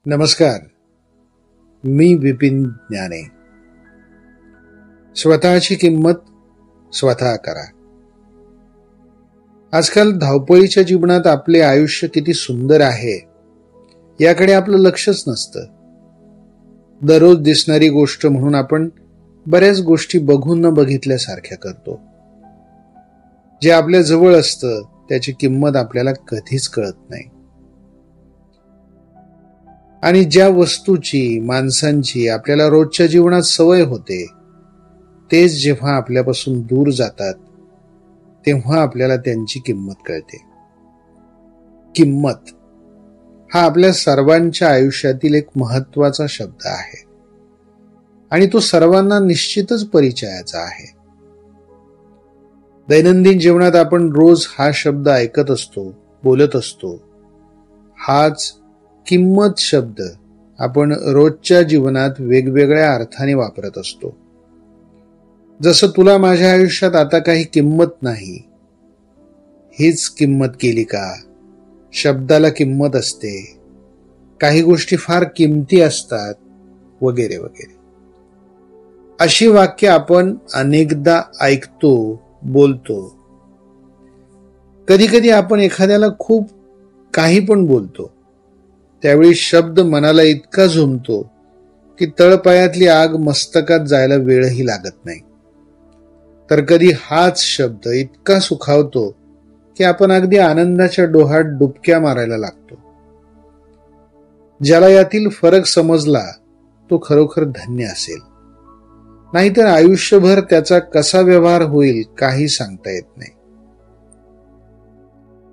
नमस्कार. मी विपिन ज्ञाने. स्वतःची किंमत स्वतः करा. आजकाल धावपळीच्या जीवनात आपले आयुष्य किती सुंदर आहे याकडे आपलं लक्षच नसतं. दररोज दिसणारी गोष्ट म्हणून आपण बऱ्याच गोष्टी बघून न बघितल्यासारख्या करतो. जे आपल्या जवळ असतं त्याची किंमत आपल्याला कधीच कळत नाही. आणि ज्या वस्तूची, माणसांची आपल्याला रोजच्या जीवनात सवय होते, तेच जेव्हा आपल्यापासून दूर जातात तेव्हा आपल्याला त्यांची किंमत कळते. किंमत हा आपल्या सर्वांच्या आयुष्यातील एक महत्वाचा शब्द आहे आणि तो सर्वांना निश्चितच परिचयाचा आहे. दैनंदिन जीवनात आपण रोज हा शब्द ऐकत असतो, बोलत असतो. हाच किंमत शब्द आपण रोजच्या जीवनात वेगवेगळ्या अर्थाने वापरत असतो. जसं तुला माझ्या आयुष्यात आता काही किंमत नाही, हीच किंमत केली का? शब्दाला किंमत असते, काही गोष्टी फार किमती असतात, वगैरे वगैरे. अशी वाक्य आपण अनेकदा ऐकतो, बोलतो. कधी कधी आपण एखाद्याला खूप काही पण बोलतो. त्यावेळी शब्द मनाला इतका झोंबतो की तळपायातली आग मस्तकात जायला वेळही लागत नाही. तर कधी हाच शब्द इतका सुखावतो की आपण अगदी आनंदाच्या डोहात डुबक्या मारायला लागतो. ज्याला यातील फरक समजला तो खरोखर धन्य असेल, नाहीतर आयुष्यभर त्याचा कसा व्यवहार होईल काही सांगता येत नाही.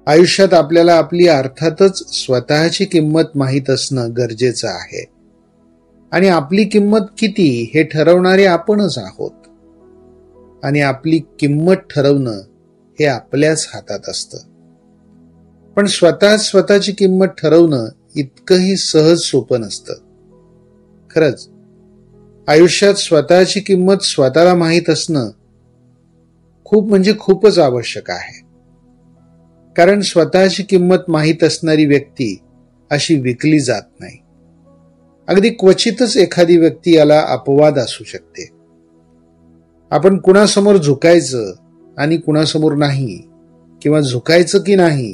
आयुष्यात आपल्याला आपली अर्थातच स्वतःची किंमत माहीत असणं गरजेचं आहे आणि आपली किंमत किती हे ठरवणारे आपणच आहोत. आणि आपली किंमत ठरवणं हे आपल्याच हातात असतं. पण स्वतःची किंमत ठरवणं इतकंही सहज सोपं नसतं. खरंच आयुष्यात स्वतःची किंमत स्वतःला माहीत असणं खूपच आवश्यक आहे. कारण स्वतःची किंमत माहीत असणारी व्यक्ती अशी विकली जात नाही. अगदी क्वचितच एखादी व्यक्ती याला अपवाद असू शकते. आपण कुणासमोर झुकायचं आणि कुणासमोर नाही, किंवा झुकायचं की नाही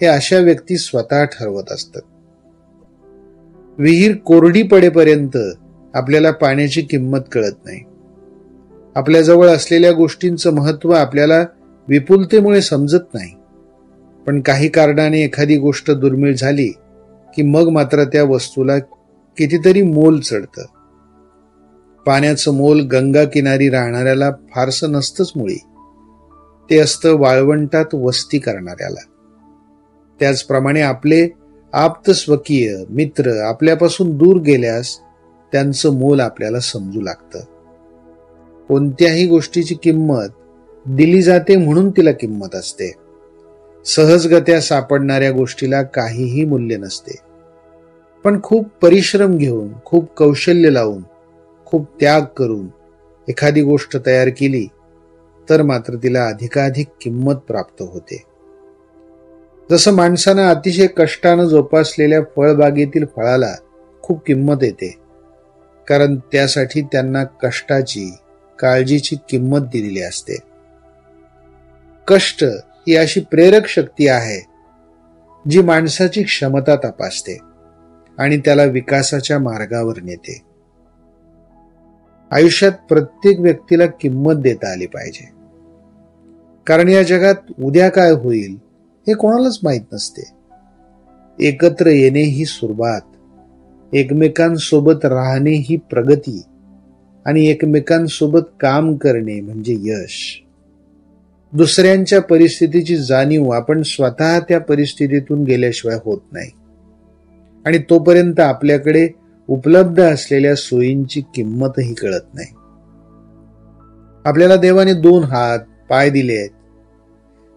हे अशा व्यक्ती स्वतः ठरवत असतात. विहीर कोरडी पडेपर्यंत आपल्याला पाण्याची किंमत कळत नाही. आपल्याजवळ असलेल्या गोष्टींचं महत्व आपल्याला विपुलतेमुळे समजत नाही. पण काही कारणाने एखादी गोष्ट दुर्मिळ झाली की मग मात्र त्या वस्तूला कितीतरी मोल चढतं. पाण्याचं मोल गंगा किनारी राहणाऱ्याला फारसं नसतंच मुळी, ते असतं वाळवंटात वस्ती करणाऱ्याला. त्याचप्रमाणे आपले आप्तस्वकीय मित्र आपल्यापासून दूर गेल्यास त्यांचं मोल आपल्याला समजू लागतं. कोणत्याही गोष्टीची किंमत दिली जाते म्हणून तिला किंमत असते. सहजगत्या सापडणाऱ्या गोष्टीला काहीही मूल्य नसते. पण खूप परिश्रम घेऊन, खूप कौशल्य लावून, खूप त्याग करून एखादी गोष्ट तयार केली तर मात्र तिला अधिकाधिक किंमत प्राप्त होते. जसं माणसानं अतिशय कष्टानं जोपासलेल्या फळबागेतील फळाला खूप किंमत येते, कारण त्यासाठी त्यांना कष्टाची, काळजीची किंमत दिलेली असते. कष्ट ही अशी प्रेरक शक्ती आहे जी माणसाची क्षमता तपासते आणि त्याला विकासाच्या मार्गावर नेते. आयुष्यात प्रत्येक व्यक्तीला किंमत देता आली पाहिजे, कारण या जगात उद्या काय होईल हे कोणालाच माहित नसते. एकत्र येणे ही सुरुवात, एकमेकांसोबत राहणे ही प्रगती आणि एकमेकांसोबत काम करणे म्हणजे यश. दुसऱ्यांच्या परिस्थितीची जाणीव आपण स्वतः त्या परिस्थितीतून गेल्याशिवाय होत नाही आणि तोपर्यंत आपल्याकडे उपलब्ध असलेल्या सोयींची किंमतही कळत नाही. आपल्याला देवाने 2 हात, पाय दिले आहेत,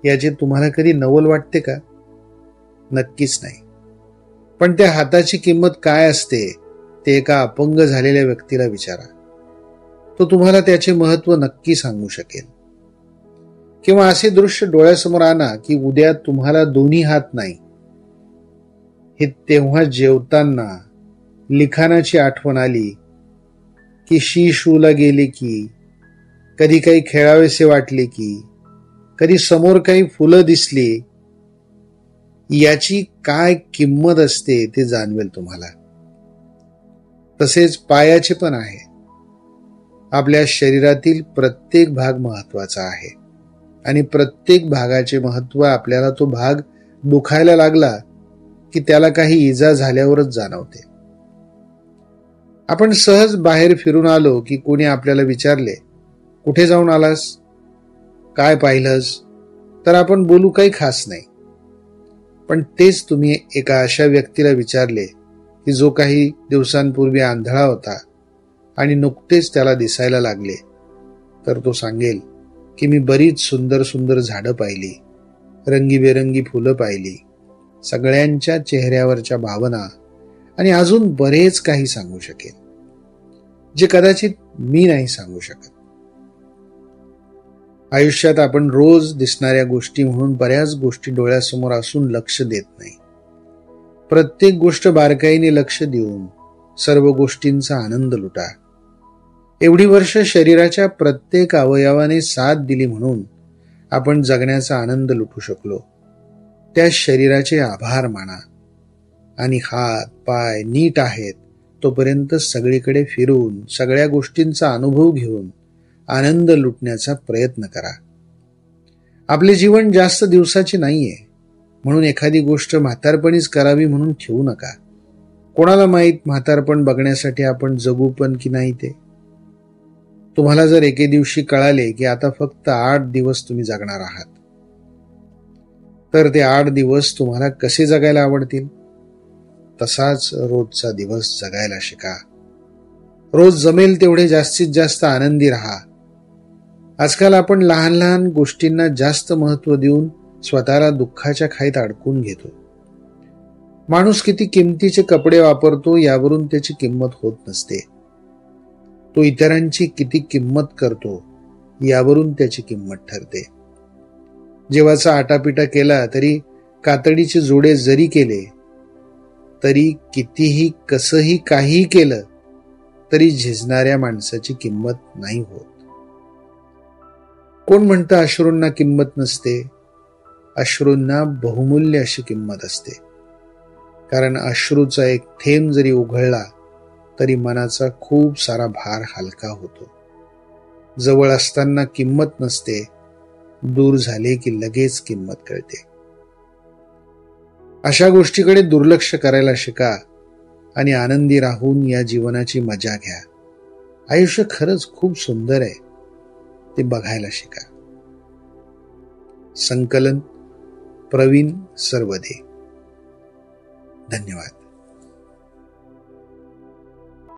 याचे तुम्हाला कधी नवल वाटते का? नक्कीच नाही. पण त्या हाताची किंमत काय असते ते एका अपंग झालेल्या व्यक्तीला विचारा. तो तुम्हाला त्याचे महत्व नक्की सांगू शकेल. किंवा असे दृश्य डोळ्यासमोर आणा की उद्या तुम्हाला दोन्ही हात नाही, हे तेव्हा जेवताना लिखाणाची आठवण आली की शूला गेले की, कधी काही खेळावेसे वाटले की, कधी समोर काही फुलं दिसली, याची काय किंमत असते ते जाणवेल तुम्हाला. तसेच पायाचे पण आहे. आपल्या शरीरातील प्रत्येक भाग महत्वाचा आहे आणि प्रत्येक भागाचे महत्व आपल्याला तो भाग दुखायला लागला की त्याला काही इजा झाल्यावरच जाणवते. आपण सहज बाहेर फिरून आलो की कोणी आपल्याला विचारले, कुठे जाऊन आलास, काय पाहिलंस, तर आपण बोलू काही खास नाही. पण तेच तुम्ही एका अशा व्यक्तीला विचारले की जो काही दिवसांपूर्वी आंधळा होता आणि नुकतेच त्याला दिसायला लागले, तर तो सांगेल की मी बरीच सुंदर सुंदर झाडं पाहिली, रंगीबेरंगी फुलं पाहिली, सगळ्यांच्या चेहऱ्यावरच्या भावना आणि अजून बरेच काही सांगू शकेल, जे कदाचित मी नाही सांगू शकत. आयुष्यात आपण रोज दिसणाऱ्या गोष्टी म्हणून बऱ्याच गोष्टी डोळ्यासमोर असून लक्ष देत नाही. प्रत्येक गोष्ट बारकाईने लक्ष देऊन सर्व गोष्टींचा आनंद लुटा. एवढी वर्ष शरीराच्या प्रत्येक अवयवाने साथ दिली म्हणून आपण जगण्याचा आनंद लुटू शकलो. त्या शरीराचे आभार माना आणि हात पाय नीट आहेत तोपर्यंत सगळीकडे फिरून सगळ्या गोष्टींचा अनुभव घेऊन आनंद लुटण्याचा प्रयत्न करा. आपले जीवन जास्त दिवसाचे नाहीये, म्हणून एखादी गोष्ट म्हातारपणीच करावी म्हणून ठेवू नका. कोणाला माहीत म्हातारपण बघण्यासाठी आपण जगू पण की नाही ते. तुम्हाला जर एके दिवशी कळाले की आता फक्त 8 दिवस तुम्ही जगणार आहात, तर ते 8 दिवस तुम्हाला कसे जगायला आवडतील? तसाच रोजचा दिवस जगायला शिका. रोज जमेल तेवढे जास्तीत जास्त आनंदी राहा. आजकाल आपण लहान लहान गोष्टींना जास्त महत्त्व देऊन स्वतःला दुःखाच्या खाईत अडकून घेतो. माणूस किती किमतीचे कपडे वापरतो यावरून त्याची किंमत होत नसते. तो इतरांची किती किंमत करतो यावरून त्याची किंमत ठरते. जेवाचा आटापिटा केला तरी, कातडीचे जोडे जरी केले तरी, कितीही कसंही काहीही केलं तरी झिजणाऱ्या माणसाची किंमत नाही होत. कोण म्हणतं अश्रूंना किंमत नसते? अश्रूंना बहुमूल्य अशी किंमत असते. कारण अश्रूचा एक थेंब जरी उघळला तरी मनाचा खूप सारा भार हलका होतो. जवळ असताना किंमत नसते, दूर झाले की लगेच किंमत कळते. अशा गोष्टीकडे दुर्लक्ष करायला शिका आणि आनंदी राहून या जीवनाची मजा घ्या. आयुष्य खरंच खूप सुंदर आहे, ते बघायला शिका. संकलन प्रवीण सरवदे. धन्यवाद.